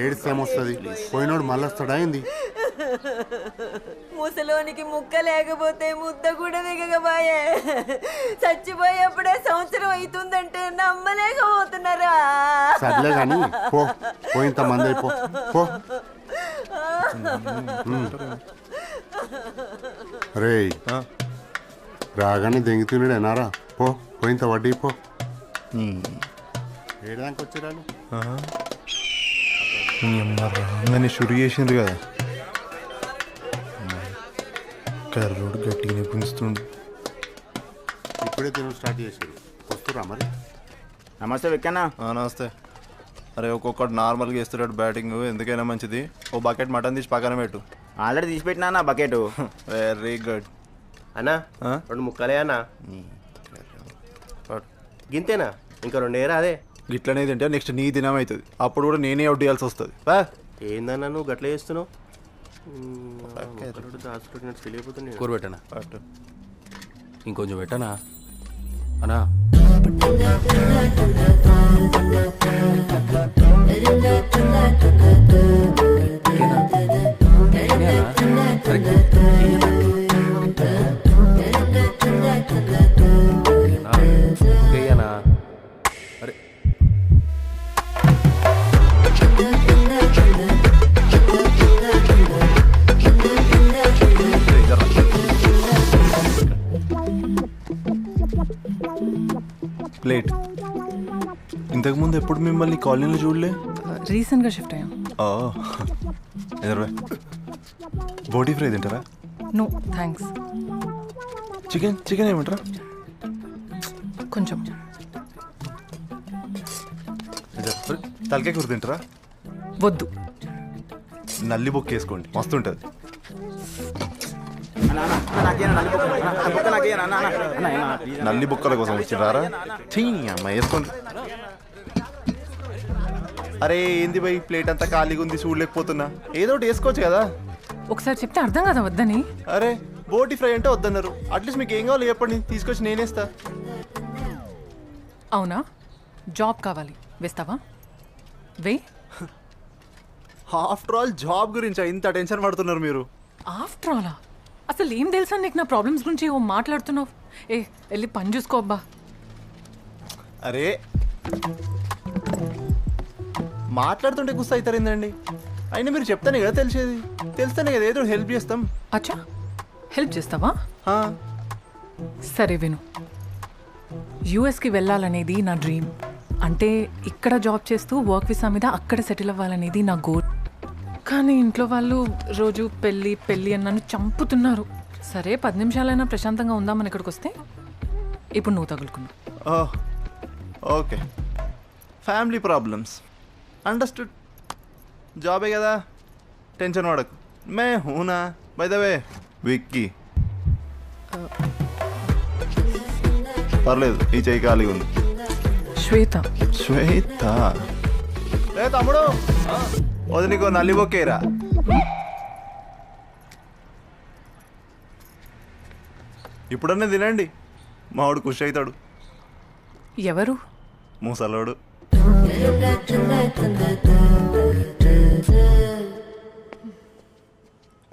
ఏడుస్తేమొస్తుంది పోయినోడు మళ్ళీ వస్తాడా ఏంది? ముసలోనికి ముక్క లేకపోతే ముద్ద కూడా దిగబాయే. చచ్చిపోయేప్పుడే సంవత్సరం అవుతుందంటే నమ్మలేకపోతున్నారా? సర్లే కానీ పోయింత మంది అయిపో. రే రాగానే దెంగితున్నాడేనారా? పోయింత వడ్డీ పో. ఏడానికి వచ్చారాలు రాగానే షురు చేసిండ్రు కదా. కర్రోడు గట్టిగా పుంచుతుండు. ఇప్పుడే తిను స్టార్ట్ చేసాడు. వస్తురా మరి? నమస్తే వెక్కన్నా. నమస్తే. అరే ఒక్కొక్కటి నార్మల్గా వేస్తున్నాడు బ్యాటింగ్, ఎందుకైనా మంచిది ఓ బకెట్ మటన్ తీసి పక్కన పెట్టు. ఆల్రెడీ తీసి పెట్టినా బకెట్. వెరీ గుడ్ అన్నా. 2 ముక్కలే అన్నా. గింతేనా? ఇంకా 2 ఏరా అదే. ఇట్లనే తింటే నెక్స్ట్ నీ దినం అవుతుంది, అప్పుడు కూడా నేనే అవుట్ చేయాల్సి వస్తుంది. ఏందన్నా నువ్వు గట్ల చేస్తున్నావు? తెలియపోతుంది. కూర పెట్టనా? ఇంకొంచెం పెట్టనా అన్నా? అరే ప్లేట్. ఇంతకుముందు ఎప్పుడు మిమ్మల్ని కాలనీలో చూడలే. రీసెంట్గా షిఫ్ట్ అయ్యాం. ఎదరవే బోటీ ఫ్రై తింటారా? No thanks. చికెన్ ఏమంటారా? కొంచెం. తలకాయ కూర తింటారా? వద్దు. నల్లి బొక్క వేసుకోండి, మస్తు ఉంటుంది. నల్లి బొక్కల కోసం వచ్చిరారా? అమ్మ వేసుకోండి. అరే ఏంది బై ప్లేట్ అంతా ఖాళీగా ఉంది, చూడలేకపోతున్నా. ఏదో ఒకటి వేసుకోవచ్చు కదా. ఒకసారి చెప్తే అర్థం కదా వద్దని. అరే బోటీ ఫ్రై అంటే వద్దన్నారు, అట్లీస్ట్ మీకు ఏం కావాలి చెప్పండి, తీసుకొచ్చి నేనేస్తా. అవునా? జాబ్ కావాలి, వేస్తావా? వే. ఆఫ్టర్ ఆల్ జాబ్ గురించి ఇంత టెన్షన్ పడుతున్నారు మీరు. ఆఫ్టర్ ఆలా? అసలు ఏం తెలుసా నీకు నా ప్రాబ్లమ్స్ గురించి ఓ మాట్లాడుతున్నావు? వెళ్ళి పని చూసుకో అబ్బా. అరే మాట్లాడుతుంటే గుస్తా అవుతారేందండి? అయినా మీరు చెప్తానే కదా తెలిసేది, తెలిస్తేనే కదా ఏదో హెల్ప్ చేస్తాం. అచ్చా హెల్ప్ చేస్తావా? సరే విను, యూఎస్కి వెళ్ళాలనేది నా డ్రీమ్. అంటే ఇక్కడ జాబ్ చేస్తూ వర్క్ వీసా మీద అక్కడ సెటిల్ అవ్వాలనేది నా గోల్. కానీ ఇంట్లో వాళ్ళు రోజు పెళ్ళి పెళ్ళి అని నన్ను చంపుతున్నారు. సరే 10 నిమిషాలైనా ప్రశాంతంగా ఉందామని ఇక్కడికి వస్తే ఇప్పుడు నువ్వు తగులుకున్నావు. Okay, family problems understood. జాబే కదా, టెన్షన్ పడకు. మే హూనా బై ద వే విక్కీ. పర్లేదు, ఈ చెయ్యి ఖాళీగా ఉంది. శ్వేత. శ్వేత ఏ తమ్ముడు, వదినికో నల్లి బొక్కేరా. ఇప్పుడన్నా తినండి, మావాడు ఖుషి అవుతాడు. ఎవరు? ముసలోడు.